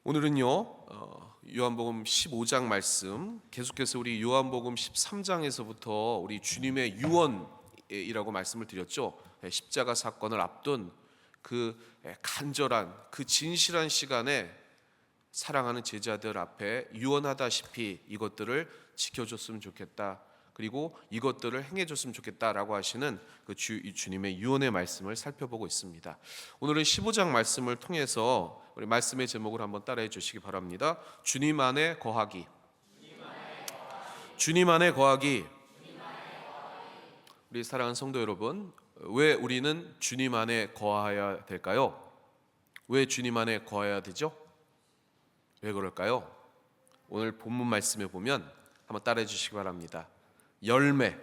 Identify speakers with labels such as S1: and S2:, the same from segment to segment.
S1: 오늘은요 요한복음 15장 말씀 계속해서 우리 요한복음 13장에서부터 우리 주님의 유언이라고 말씀을 드렸죠. 십자가 사건을 앞둔 그 간절한 그 진실한 시간에 사랑하는 제자들 앞에 유언하다시피 이것들을 지켜줬으면 좋겠다, 그리고 이것들을 행해줬으면 좋겠다라고 하시는 그 주님의 유언의 말씀을 살펴보고 있습니다. 오늘은 15장 말씀을 통해서 우리 말씀의 제목을 한번 따라해 주시기 바랍니다. 주님 안에 거하기. 주님 안에 거하기. 우리 사랑하는 성도 여러분, 왜 우리는 주님 안에 거하여야 될까요? 왜 주님 안에 거하여야 되죠? 왜 그럴까요? 오늘 본문 말씀에 보면 한번 따라해 주시기 바랍니다. 열매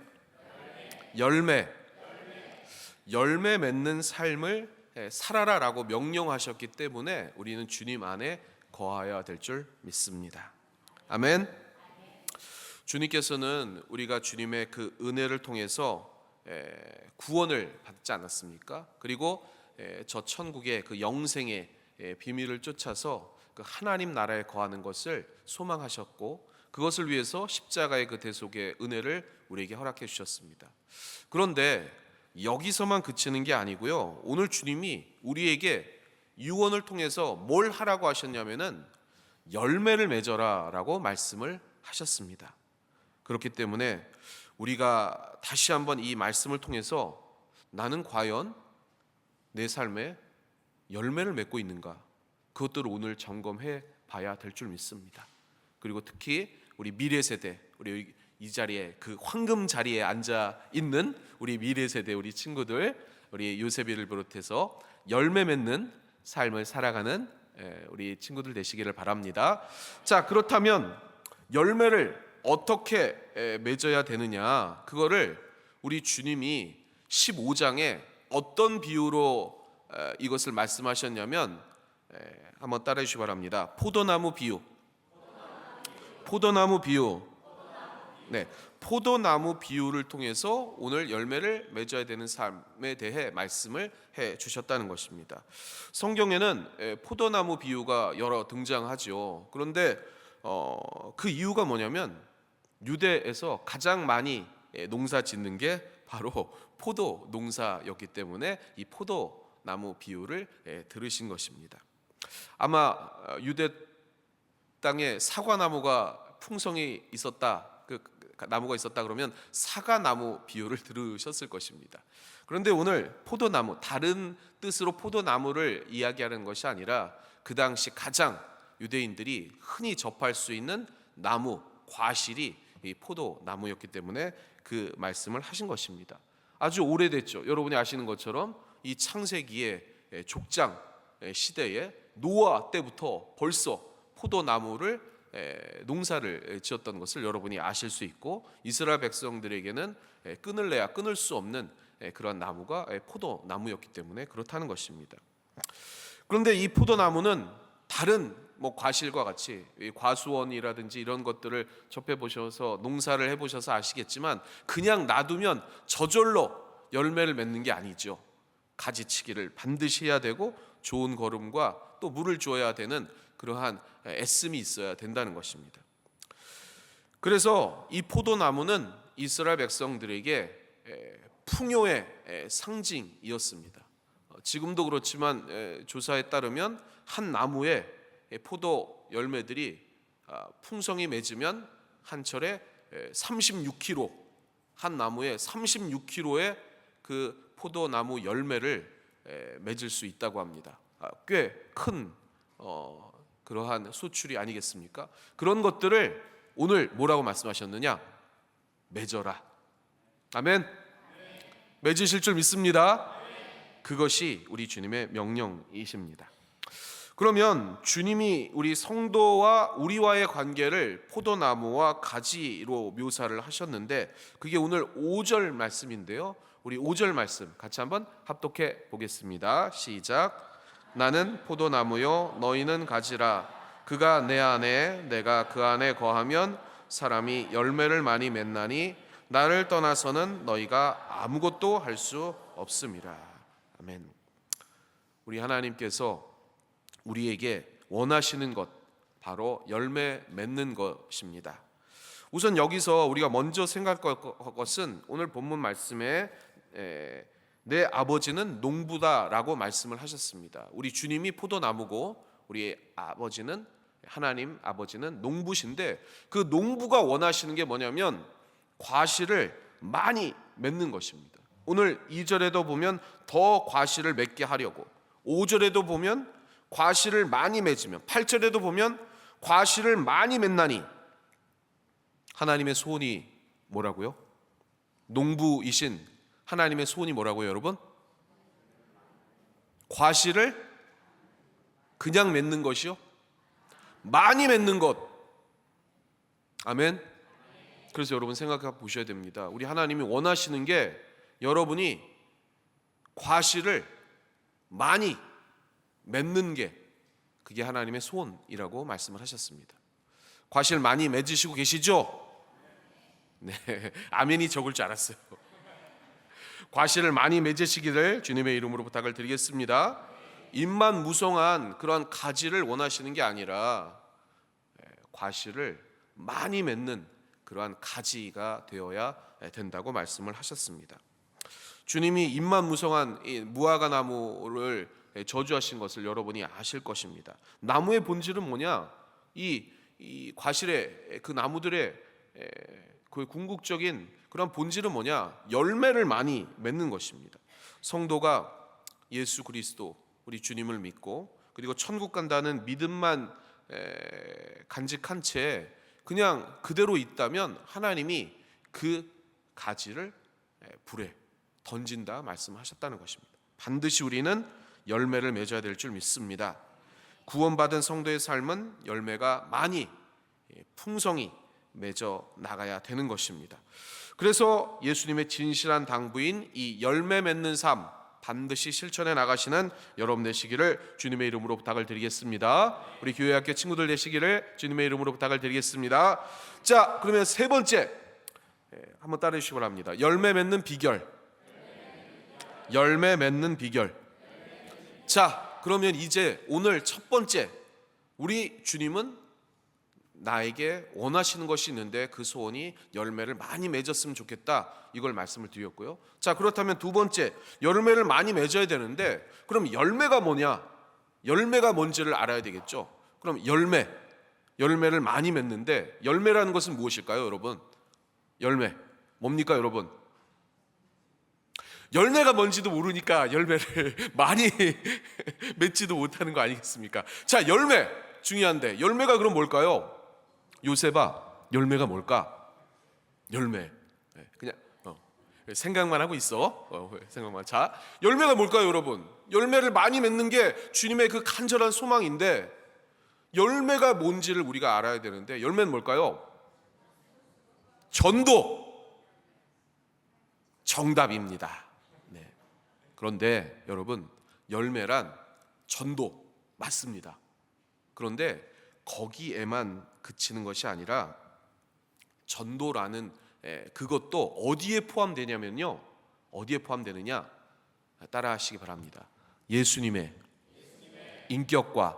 S1: 맺는 삶을 살아라라고 명령하셨기 때문에 우리는 주님 안에 거하여야 될 줄 믿습니다. 아멘. 주님께서는 우리가 주님의 그 은혜를 통해서 구원을 받지 않았습니까? 그리고 저 천국의 그 영생의 비밀을 쫓아서 그 하나님 나라에 거하는 것을 소망하셨고, 그것을 위해서 십자가의 그 대속의 은혜를 우리에게 허락해 주셨습니다. 그런데 여기서만 그치는 게 아니고요, 오늘 주님이 우리에게 유언을 통해서 뭘 하라고 하셨냐면은 열매를 맺어라 라고 말씀을 하셨습니다. 그렇기 때문에 우리가 다시 한번 이 말씀을 통해서 나는 과연 내 삶에 열매를 맺고 있는가, 그것들을 오늘 점검해 봐야 될 줄 믿습니다. 그리고 특히 우리 미래 세대, 우리 이 자리에 그 황금 자리에 앉아 있는 우리 미래 세대 우리 친구들, 우리 요셉이를 비롯해서 열매 맺는 삶을 살아가는 우리 친구들 되시기를 바랍니다. 자, 그렇다면 열매를 어떻게 맺어야 되느냐, 그거를 우리 주님이 15장에 어떤 비유로 이것을 말씀하셨냐면, 한번 따라해 주시기 바랍니다. 포도나무 비유. 네, 포도나무 비유를 통해서 오늘 열매를 맺어야 되는 삶에 대해 말씀을 해 주셨다는 것입니다. 성경에는 포도나무 비유가 여러 등장하죠. 그런데 그 이유가 뭐냐면, 유대에서 가장 많이 농사 짓는 게 바로 포도 농사였기 때문에 이 포도나무 비유를 들으신 것입니다. 아마 유대 땅에 사과나무가 풍성이 있었다, 그 나무가 있었다 그러면 사과나무 비유를 들으셨을 것입니다. 그런데 오늘 포도나무, 다른 뜻으로 포도나무를 이야기하는 것이 아니라 그 당시 가장 유대인들이 흔히 접할 수 있는 나무, 과실이 이 포도나무였기 때문에 그 말씀을 하신 것입니다. 아주 오래됐죠. 여러분이 아시는 것처럼 이 창세기의 족장 시대에 노아 때부터 벌써 포도나무를 농사를 지었던 것을 여러분이 아실 수 있고, 이스라엘 백성들에게는 끊을 내야 끊을 수 없는 그런 나무가 포도나무였기 때문에 그렇다는 것입니다. 그런데 이 포도나무는 다른 과실과 같이 과수원이라든지 이런 것들을 접해 보셔서 농사를 해 보셔서 아시겠지만, 그냥 놔두면 저절로 열매를 맺는 게 아니죠. 가지치기를 반드시 해야 되고, 좋은 거름과 또 물을 줘야 되는 그러한 애씀이 있어야 된다는 것입니다. 그래서 이 포도나무는 이스라엘 백성들에게 풍요의 상징이었습니다. 지금도 그렇지만 조사에 따르면 한 나무에 포도 열매들이 풍성이 맺으면 한 철에 36kg, 한 나무에 36kg의 그 포도나무 열매를 맺을 수 있다고 합니다. 꽤 큰 그러한 소출이 아니겠습니까? 그런 것들을 오늘 뭐라고 말씀하셨느냐? 맺어라. 아멘. 맺으실 줄 믿습니다. 그것이 우리 주님의 명령이십니다. 그러면 주님이 우리 성도와 우리와의 관계를 포도나무와 가지로 묘사를 하셨는데, 그게 오늘 5절 말씀인데요, 우리 5절 말씀 같이 한번 합독해 보겠습니다. 시작. 나는 포도나무요 너희는 가지라. 그가 내 안에 내가 그 안에 거하면 사람이 열매를 많이 맺나니 나를 떠나서는 너희가 아무것도 할 수 없음이라. 아멘. 우리 하나님께서 우리에게 원하시는 것, 바로 열매 맺는 것입니다. 우선 여기서 우리가 먼저 생각할 것은 오늘 본문 말씀에 내 아버지는 농부다라고 말씀을 하셨습니다. 우리 주님이 포도나무고 우리 아버지는, 하나님 아버지는 농부신데, 그 농부가 원하시는 게 뭐냐면 과실을 많이 맺는 것입니다. 오늘 2절에도 보면 더 과실을 맺게 하려고, 5절에도 보면 과실을 많이 맺으면, 8절에도 보면 과실을 많이 맺나니, 하나님의 소원이 뭐라고요? 농부이신 하나님의 소원이 뭐라고요, 여러분? 과실을 그냥 맺는 것이요? 많이 맺는 것. 아멘. 그래서 여러분 생각해 보셔야 됩니다. 우리 하나님이 원하시는 게 여러분이 과실을 많이 맺는 게, 그게 하나님의 소원이라고 말씀을 하셨습니다. 과실 많이 맺으시고 계시죠? 네, 아멘이 적을 줄 알았어요. 과실을 많이 맺으시기를 주님의 이름으로 부탁을 드리겠습니다. 입만 무성한 그런 가지를 원하시는 게 아니라 과실을 많이 맺는 그러한 가지가 되어야 된다고 말씀을 하셨습니다. 주님이 입만 무성한 이 무화과 나무를 저주하신 것을 여러분이 아실 것입니다. 나무의 본질은 뭐냐? 이 과실의 그 나무들의 그 궁극적인 그런 본질은 뭐냐? 열매를 많이 맺는 것입니다. 성도가 예수 그리스도 우리 주님을 믿고 그리고 천국 간다는 믿음만 간직한 채 그냥 그대로 있다면 하나님이 그 가지를 불에 던진다 말씀하셨다는 것입니다. 반드시 우리는 열매를 맺어야 될 줄 믿습니다. 구원받은 성도의 삶은 열매가 많이 풍성히 맺어 나가야 되는 것입니다. 그래서 예수님의 진실한 당부인 이 열매 맺는 삶 반드시 실천해 나가시는 여러분 되시기를 주님의 이름으로 부탁을 드리겠습니다. 우리 교회 학교 친구들 되시기를 주님의 이름으로 부탁을 드리겠습니다. 자, 그러면 세 번째 한번 따라해 주시기 바랍니다. 열매 맺는 비결. 열매 맺는 비결. 자, 그러면 이제 오늘 첫 번째, 우리 주님은 나에게 원하시는 것이 있는데 그 소원이 열매를 많이 맺었으면 좋겠다, 이걸 말씀을 드렸고요. 자, 그렇다면 두 번째, 열매를 많이 맺어야 되는데 그럼 열매가 뭐냐? 열매가 뭔지를 알아야 되겠죠. 그럼 열매를 많이 맺는데 열매라는 것은 무엇일까요, 여러분? 열매 뭡니까, 여러분? 열매가 뭔지도 모르니까 열매를 많이 맺지도 못하는 거 아니겠습니까? 자, 열매 중요한데 열매가 그럼 뭘까요? 요셉아, 열매가 뭘까? 열매. 그냥 생각만 하고 있어. 생각만. 자, 열매가 뭘까요, 여러분? 열매를 많이 맺는 게 주님의 그 간절한 소망인데 열매가 뭔지를 우리가 알아야 되는데 열매는 뭘까요? 전도. 정답입니다. 네. 그런데 여러분, 열매란 전도 맞습니다. 그런데 거기에만 그치는 것이 아니라 전도라는 그것도 어디에 포함되냐면요, 어디에 포함되느냐, 따라하시기 바랍니다. 예수님의 인격과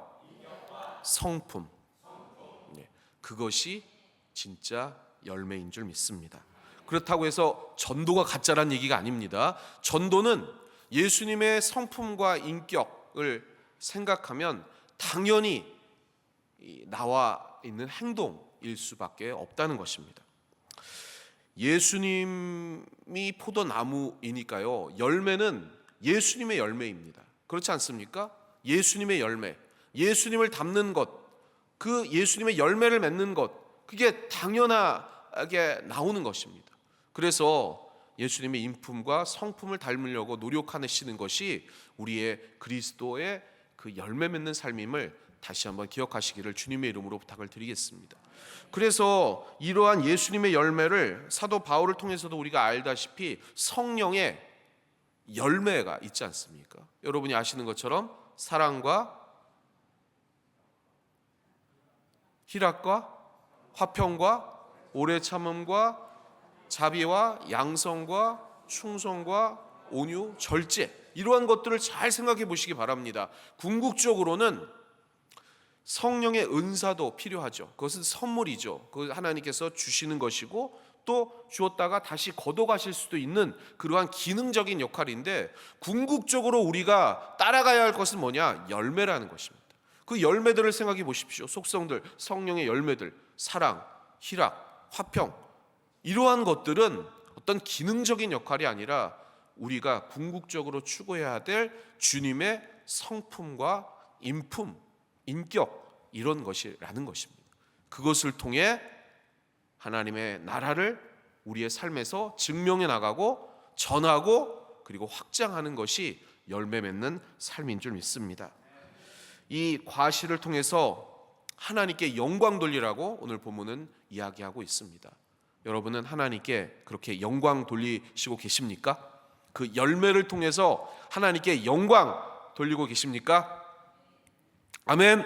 S1: 성품, 그것이 진짜 열매인 줄 믿습니다. 그렇다고 해서 전도가 가짜란 얘기가 아닙니다. 전도는 예수님의 성품과 인격을 생각하면 당연히 나와 있는 행동일 수밖에 없다는 것입니다. 예수님이 포도나무이니까요, 열매는 예수님의 열매입니다. 그렇지 않습니까? 예수님의 열매, 예수님을 닮는 것, 그 예수님의 열매를 맺는 것, 그게 당연하게 나오는 것입니다. 그래서 예수님의 인품과 성품을 닮으려고 노력하시는 것이 우리의 그리스도의 그 열매 맺는 삶임을 다시 한번 기억하시기를 주님의 이름으로 부탁을 드리겠습니다. 그래서 이러한 예수님의 열매를 사도 바울을 통해서도 우리가 알다시피 성령의 열매가 있지 않습니까? 여러분이 아시는 것처럼 사랑과 희락과 화평과 오래 참음과 자비와 양성과 충성과 온유, 절제, 이러한 것들을 잘 생각해 보시기 바랍니다. 궁극적으로는 성령의 은사도 필요하죠. 그것은 선물이죠. 그 하나님께서 주시는 것이고 또 주었다가 다시 걷어가실 수도 있는 그러한 기능적인 역할인데, 궁극적으로 우리가 따라가야 할 것은 뭐냐? 열매라는 것입니다. 그 열매들을 생각해 보십시오. 속성들, 성령의 열매들, 사랑, 희락, 화평, 이러한 것들은 어떤 기능적인 역할이 아니라 우리가 궁극적으로 추구해야 될 주님의 성품과 인품, 인격, 이런 것이라는 것입니다. 그것을 통해 하나님의 나라를 우리의 삶에서 증명해 나가고 전하고 그리고 확장하는 것이 열매 맺는 삶인 줄 믿습니다. 이 과실을 통해서 하나님께 영광 돌리라고 오늘 본문은 이야기하고 있습니다. 여러분은 하나님께 그렇게 영광 돌리시고 계십니까? 그 열매를 통해서 하나님께 영광 돌리고 계십니까? 아멘.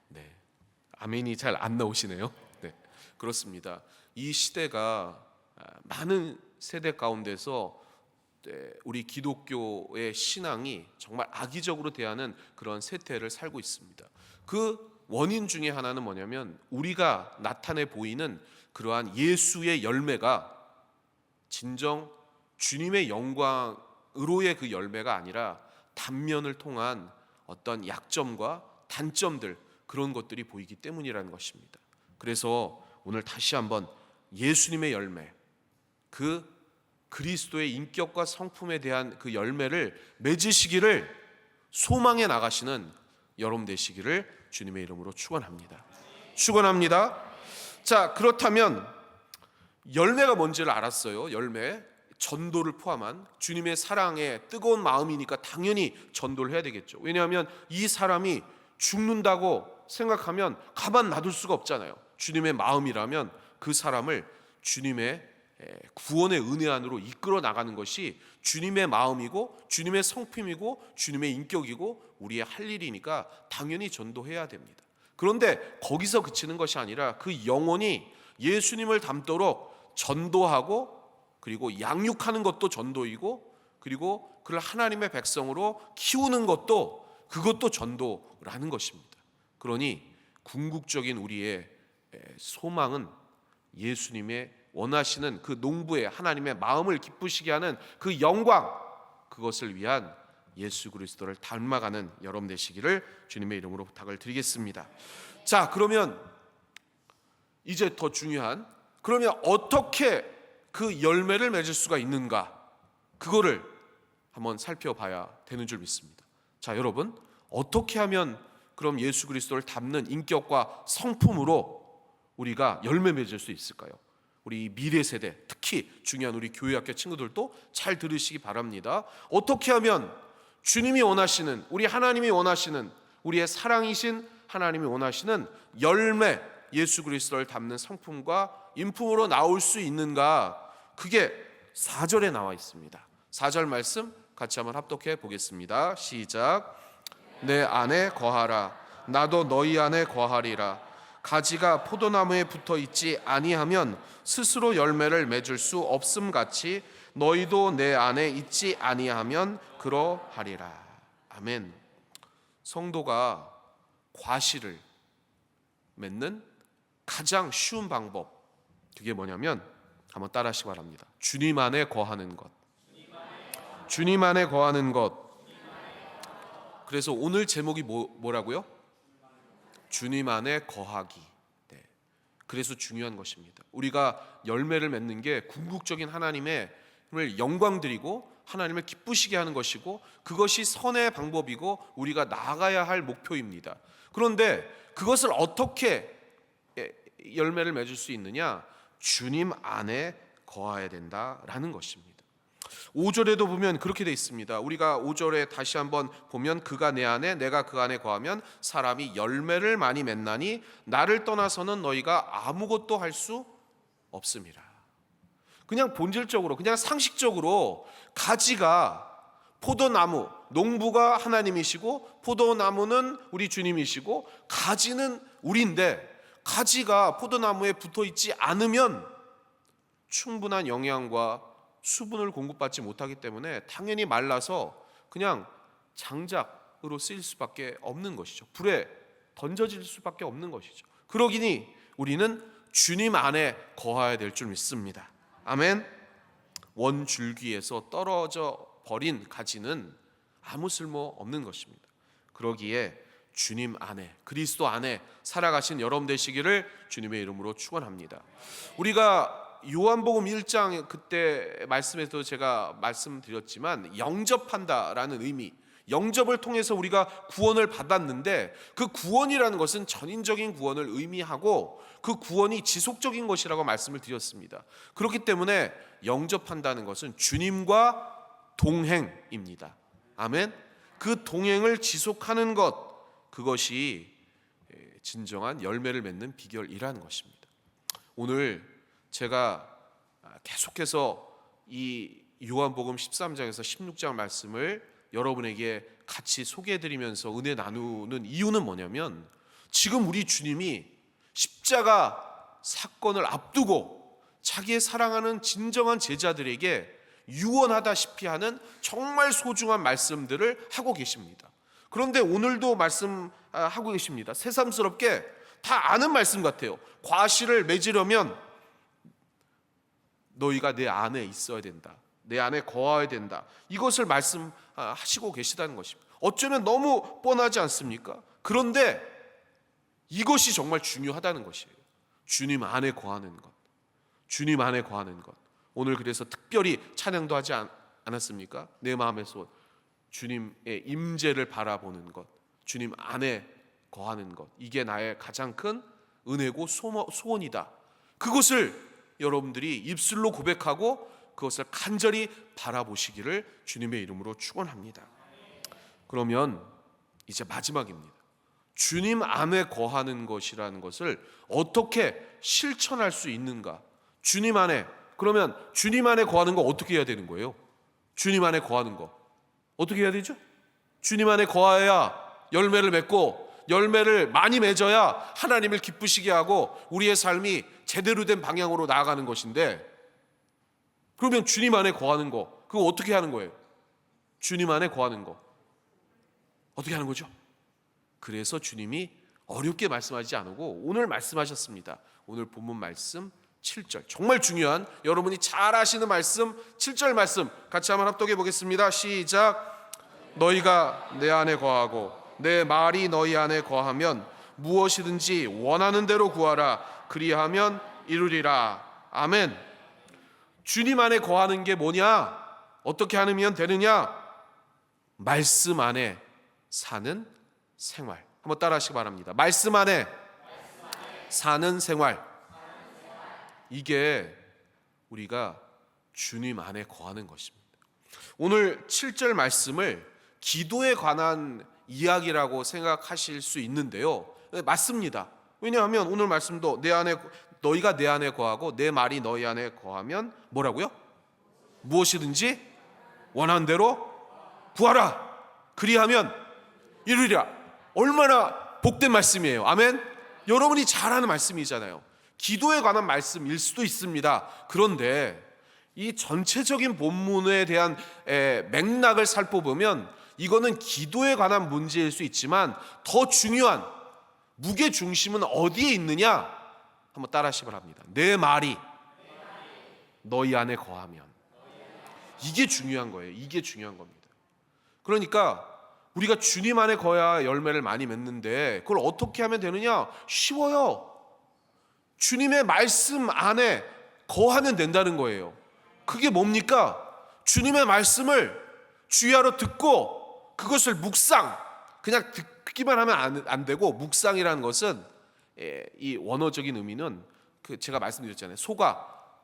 S1: 네, 아멘이 잘 안 나오시네요. 네, 그렇습니다. 이 시대가 많은 세대 가운데서 우리 기독교의 신앙이 정말 악의적으로 대하는 그런 세태를 살고 있습니다. 그 원인 중에 하나는 뭐냐면, 우리가 나타내 보이는 그러한 예수의 열매가 진정 주님의 영광으로의 그 열매가 아니라 단면을 통한 어떤 약점과 단점들, 그런 것들이 보이기 때문이라는 것입니다. 그래서 오늘 다시 한번 예수님의 열매, 그 그리스도의 인격과 성품에 대한 그 열매를 맺으시기를 소망해 나가시는 여러분 되시기를 주님의 이름으로 축원합니다. 축원합니다. 자, 그렇다면 열매가 뭔지를 알았어요. 열매, 전도를 포함한 주님의 사랑에 뜨거운 마음이니까 당연히 전도를 해야 되겠죠. 왜냐하면 이 사람이 죽는다고 생각하면 가만 놔둘 수가 없잖아요. 주님의 마음이라면 그 사람을 주님의 구원의 은혜 안으로 이끌어 나가는 것이 주님의 마음이고 주님의 성품이고 주님의 인격이고 우리의 할 일이니까 당연히 전도해야 됩니다. 그런데 거기서 그치는 것이 아니라 그 영혼이 예수님을 닮도록 전도하고 그리고 양육하는 것도 전도이고 그리고 그를 하나님의 백성으로 키우는 것도 그것도 전도라는 것입니다. 그러니 궁극적인 우리의 소망은 예수님의 원하시는 그 농부의 하나님의 마음을 기쁘시게 하는 그 영광, 그것을 위한 예수 그리스도를 닮아가는 여러분 되시기를 주님의 이름으로 부탁을 드리겠습니다. 자, 그러면 이제 더 중요한, 그러면 어떻게 그 열매를 맺을 수가 있는가, 그거를 한번 살펴봐야 되는 줄 믿습니다. 자, 여러분, 어떻게 하면 그럼 예수 그리스도를 닮는 인격과 성품으로 우리가 열매 맺을 수 있을까요? 우리 미래 세대, 특히 중요한 우리 교회학교 친구들도 잘 들으시기 바랍니다. 어떻게 하면 주님이 원하시는, 우리 하나님이 원하시는, 우리의 사랑이신 하나님이 원하시는 열매, 예수 그리스도를 닮는 성품과 인품으로 나올 수 있는가? 그게 4절에 나와 있습니다. 4절 말씀 같이 한번 합독해 보겠습니다. 시작. 내 안에 거하라. 나도 너희 안에 거하리라. 가지가 포도나무에 붙어 있지 아니하면 스스로 열매를 맺을 수 없음 같이 너희도 내 안에 있지 아니하면 그러하리라. 아멘. 성도가 과실을 맺는 가장 쉬운 방법, 그게 뭐냐면 한번 따라하시기 바랍니다. 주님 안에 거하는 것. 주님 안에 거하는 것. 그래서 오늘 제목이 뭐라고요? 주님 안에 거하기. 네. 그래서 중요한 것입니다. 우리가 열매를 맺는 게 궁극적인 하나님의 영광 드리고 하나님을 기쁘시게 하는 것이고 그것이 선의 방법이고 우리가 나아가야 할 목표입니다. 그런데 그것을 어떻게 열매를 맺을 수 있느냐? 주님 안에 거해야 된다라는 것입니다. 5절에도 보면 그렇게 돼 있습니다. 우리가 5절에 다시 한번 보면 그가 내 안에 내가 그 안에 거하면 사람이 열매를 많이 맺나니 나를 떠나서는 너희가 아무것도 할 수 없음이라. 그냥 본질적으로, 그냥 상식적으로 가지가 포도나무, 농부가 하나님이시고 포도나무는 우리 주님이시고 가지는 우리인데 가지가 포도나무에 붙어 있지 않으면 충분한 영양과 수분을 공급받지 못하기 때문에 당연히 말라서 그냥 장작으로 쓰일 수밖에 없는 것이죠. 불에 던져질 수밖에 없는 것이죠. 그러기니 우리는 주님 안에 거하여야 될 줄 믿습니다. 아멘. 원줄기에서 떨어져 버린 가지는 아무 쓸모 없는 것입니다. 그러기에 주님 안에, 그리스도 안에 살아가신 여러분 되시기를 주님의 이름으로 축원합니다. 우리가 요한복음 1장 그때 말씀에서 제가 말씀드렸지만 영접한다라는 의미, 영접을 통해서 우리가 구원을 받았는데 그 구원이라는 것은 전인적인 구원을 의미하고 그 구원이 지속적인 것이라고 말씀을 드렸습니다. 그렇기 때문에 영접한다는 것은 주님과 동행입니다. 아멘. 그 동행을 지속하는 것, 그것이 진정한 열매를 맺는 비결이라는 것입니다. 오늘 제가 계속해서 이 요한복음 13장에서 16장 말씀을 여러분에게 같이 소개해드리면서 은혜 나누는 이유는 뭐냐면, 지금 우리 주님이 십자가 사건을 앞두고 자기의 사랑하는 진정한 제자들에게 유언하다시피 하는 정말 소중한 말씀들을 하고 계십니다. 그런데 오늘도 말씀하고 계십니다. 새삼스럽게 다 아는 말씀 같아요. 과실을 맺으려면 너희가 내 안에 있어야 된다, 내 안에 거하여야 된다, 이것을 말씀하시고 계시다는 것입니다. 어쩌면 너무 뻔하지 않습니까? 그런데 이것이 정말 중요하다는 것이에요. 주님 안에 거하는 것, 주님 안에 거하는 것. 오늘 그래서 특별히 찬양도 하지 않았습니까? 내 마음의 소원, 주님의 임재를 바라보는 것, 주님 안에 거하는 것, 이게 나의 가장 큰 은혜고 소원이다. 그것을 여러분들이 입술로 고백하고 그것을 간절히 바라보시기를 주님의 이름으로 축원합니다. 그러면 이제 마지막입니다. 주님 안에 거하는 것이라는 것을 어떻게 실천할 수 있는가? 주님 안에, 그러면 주님 안에 거하는 거 어떻게 해야 되는 거예요? 주님 안에 거하는 거 어떻게 해야 되죠? 주님 안에 거하여야 열매를 맺고, 열매를 많이 맺어야 하나님을 기쁘시게 하고 우리의 삶이 제대로 된 방향으로 나아가는 것인데, 그러면 주님 안에 거하는 거, 그거 어떻게 하는 거예요? 주님 안에 거하는 거 어떻게 하는 거죠? 그래서 주님이 어렵게 말씀하지 않고 오늘 말씀하셨습니다. 오늘 본문 말씀 7절, 정말 중요한, 여러분이 잘 아시는 말씀 7절 말씀 같이 한번 합독해 보겠습니다. 시작. 너희가 내 안에 거하고 내 말이 너희 안에 거하면 무엇이든지 원하는 대로 구하라. 그리하면 이루리라. 아멘. 주님 안에 거하는 게 뭐냐? 어떻게 하면 되느냐? 말씀 안에 사는 생활. 한번 따라 하시기 바랍니다. 말씀 안에 사는 생활. 이게 우리가 주님 안에 거하는 것입니다. 오늘 7절 말씀을 기도에 관한 이야기라고 생각하실 수 있는데요, 맞습니다. 왜냐하면 오늘 말씀도 너희가 내 안에 거하고 내 말이 너희 안에 거하면 뭐라고요? 무엇이든지 원하는 대로 구하라. 그리하면 이루리라. 얼마나 복된 말씀이에요. 아멘. 여러분이 잘 아는 말씀이잖아요. 기도에 관한 말씀일 수도 있습니다. 그런데 이 전체적인 본문에 대한 맥락을 살펴보면 이거는 기도에 관한 문제일 수 있지만 더 중요한 무게 중심은 어디에 있느냐? 한번 따라 하시기 바랍니다. 내 말이 너희 안에 거하면. 이게 중요한 거예요. 이게 중요한 겁니다. 그러니까 우리가 주님 안에 거야 열매를 많이 맺는데 그걸 어떻게 하면 되느냐? 쉬워요. 주님의 말씀 안에 거하면 된다는 거예요. 그게 뭡니까? 주님의 말씀을 주야로 듣고 그것을 묵상, 그냥 듣기만 하면 안 되고, 묵상이라는 것은 이 원어적인 의미는 제가 말씀드렸잖아요. 소가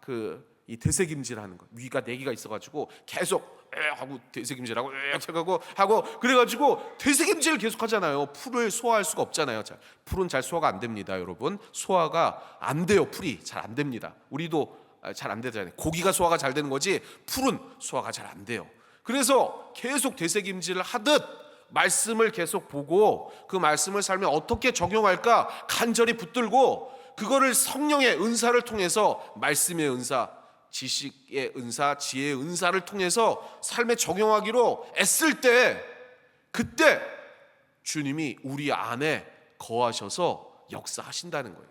S1: 이 되새김질하는 것, 위가 4개가 있어가지고 계속 하고 되새김질하고 하고 그래가지고 되새김질을 계속 하잖아요. 풀을 소화할 수가 없잖아요. 풀은 잘 소화가 안 됩니다, 여러분. 소화가 안 돼요. 풀이 잘 안 됩니다. 우리도 잘 안 되잖아요. 고기가 소화가 잘 되는 거지 풀은 소화가 잘 안 돼요. 그래서 계속 되새김질을 하듯 말씀을 계속 보고 그 말씀을 삶에 어떻게 적용할까 간절히 붙들고, 그거를 성령의 은사를 통해서, 말씀의 은사, 지식의 은사, 지혜의 은사를 통해서 삶에 적용하기로 애쓸 때, 그때 주님이 우리 안에 거하셔서 역사하신다는 거예요.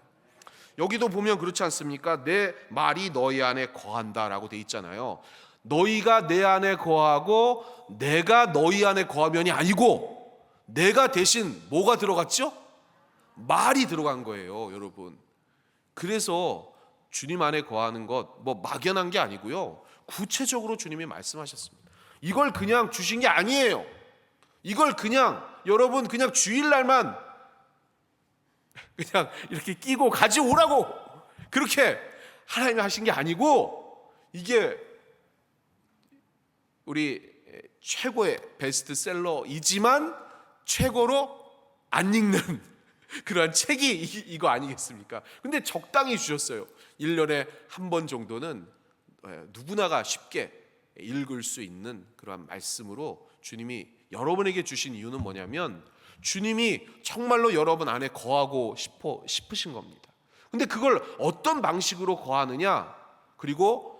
S1: 여기도 보면 그렇지 않습니까? 내 말이 너희 안에 거한다라고 돼 있잖아요. 너희가 내 안에 거하고 내가 너희 안에 거하면이 아니고 내가 대신 뭐가 들어갔죠? 말이 들어간 거예요, 여러분. 그래서 주님 안에 거하는 것 뭐 막연한 게 아니고요. 구체적으로 주님이 말씀하셨습니다. 이걸 그냥 주신 게 아니에요. 이걸 그냥 여러분 그냥 주일날만 그냥 이렇게 끼고 가져오라고 그렇게 하나님이 하신 게 아니고 이게 우리 최고의 베스트셀러이지만 최고로 안 읽는 그러한 책이 이거 아니겠습니까? 근데 적당히 주셨어요. 1년에 한 번 정도는 누구나가 쉽게 읽을 수 있는 그러한 말씀으로 주님이 여러분에게 주신 이유는 뭐냐면 주님이 정말로 여러분 안에 거하고 싶으신 겁니다. 근데 그걸 어떤 방식으로 거하느냐, 그리고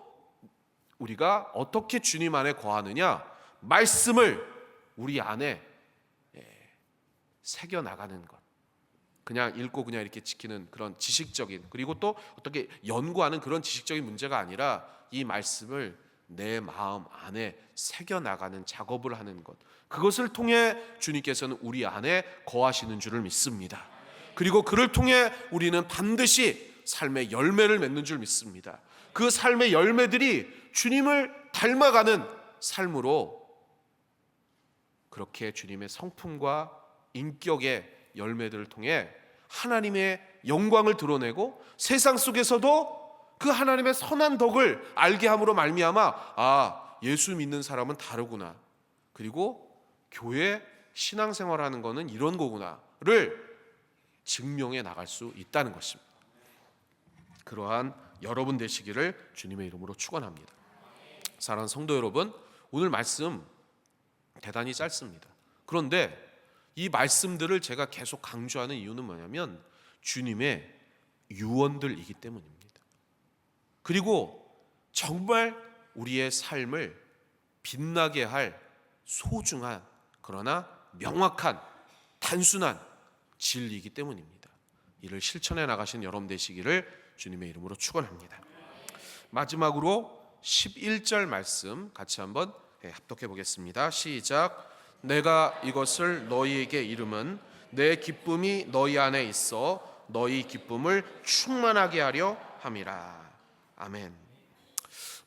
S1: 우리가 어떻게 주님 안에 거하느냐, 말씀을 우리 안에 새겨 나가는 것. 그냥 읽고 그냥 이렇게 지키는 그런 지식적인, 그리고 또 어떻게 연구하는 그런 지식적인 문제가 아니라 이 말씀을 내 마음 안에 새겨 나가는 작업을 하는 것. 그것을 통해 주님께서는 우리 안에 거하시는 줄을 믿습니다. 그리고 그를 통해 우리는 반드시 삶의 열매를 맺는 줄 믿습니다. 그 삶의 열매들이 주님을 닮아가는 삶으로 그렇게 주님의 성품과 인격의 열매들을 통해 하나님의 영광을 드러내고 세상 속에서도 그 하나님의 선한 덕을 알게 함으로 말미암아 예수 믿는 사람은 다르구나, 그리고 교회 신앙생활하는 거는 이런 거구나를 증명해 나갈 수 있다는 것입니다. 그러한 여러분 되시기를 주님의 이름으로 축원합니다. 사랑하는 성도 여러분, 오늘 말씀 대단히 짧습니다. 그런데 이 말씀들을 제가 계속 강조하는 이유는 뭐냐면 주님의 유언들이기 때문입니다. 그리고 정말 우리의 삶을 빛나게 할 소중한, 그러나 명확한, 단순한 진리이기 때문입니다. 이를 실천해 나가신 여러분 되시기를 주님의 이름으로 축원합니다. 마지막으로 11절 말씀 같이 한번 합독해 보겠습니다. 시작. 내가 이것을 너희에게 이름은 내 기쁨이 너희 안에 있어 너희 기쁨을 충만하게 하려 함이라. 아멘.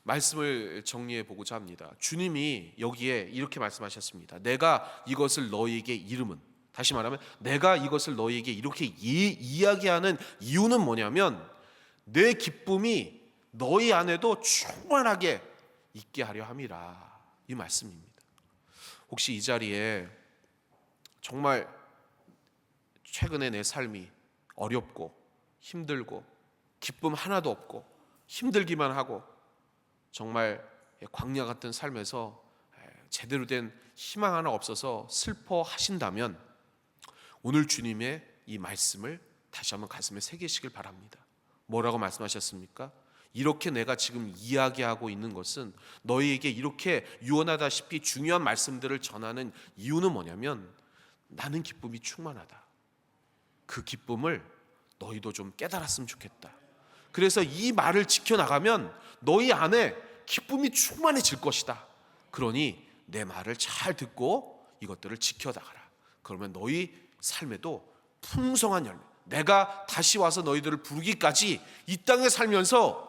S1: 말씀을 정리해 보고자 합니다. 주님이 여기에 이렇게 말씀하셨습니다. 내가 이것을 너희에게 이름은, 다시 말하면 내가 이것을 너희에게 이렇게 이야기하는 이유는 뭐냐면 내 기쁨이 너희 안에도 충만하게 있게 하려 함이라, 이 말씀입니다. 혹시 이 자리에 정말 최근에 내 삶이 어렵고 힘들고 기쁨 하나도 없고 힘들기만 하고 정말 광야 같은 삶에서 제대로 된 희망 하나 없어서 슬퍼하신다면 오늘 주님의 이 말씀을 다시 한번 가슴에 새기시길 바랍니다. 뭐라고 말씀하셨습니까? 이렇게 내가 지금 이야기하고 있는 것은 너희에게 이렇게 유언하다시피 중요한 말씀들을 전하는 이유는 뭐냐면 나는 기쁨이 충만하다. 그 기쁨을 너희도 좀 깨달았으면 좋겠다. 그래서 이 말을 지켜나가면 너희 안에 기쁨이 충만해질 것이다. 그러니 내 말을 잘 듣고 이것들을 지켜나가라. 그러면 너희 삶에도 풍성한 열매, 내가 다시 와서 너희들을 부르기까지 이 땅에 살면서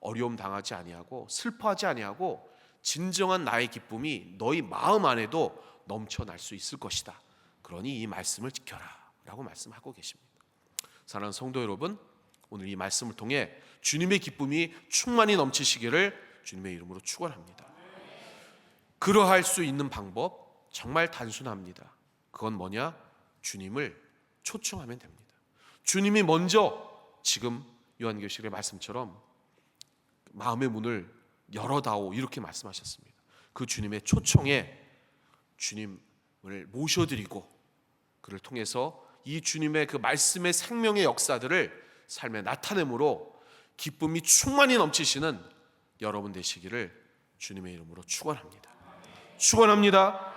S1: 어려움 당하지 아니하고 슬퍼하지 아니하고 진정한 나의 기쁨이 너희 마음 안에도 넘쳐날 수 있을 것이다. 그러니 이 말씀을 지켜라 라고 말씀하고 계십니다. 사랑하는 성도 여러분, 오늘 이 말씀을 통해 주님의 기쁨이 충만히 넘치시기를 주님의 이름으로 축원합니다. 그러할 수 있는 방법 정말 단순합니다. 그건 뭐냐? 주님을 초청하면 됩니다. 주님이 먼저 지금 요한계시록의 말씀처럼 마음의 문을 열어다오 이렇게 말씀하셨습니다. 그 주님의 초청에 주님을 모셔드리고 그를 통해서 이 주님의 그 말씀의 생명의 역사들을 삶에 나타내므로 기쁨이 충만히 넘치시는 여러분 되시기를 주님의 이름으로 축원합니다. 축원합니다.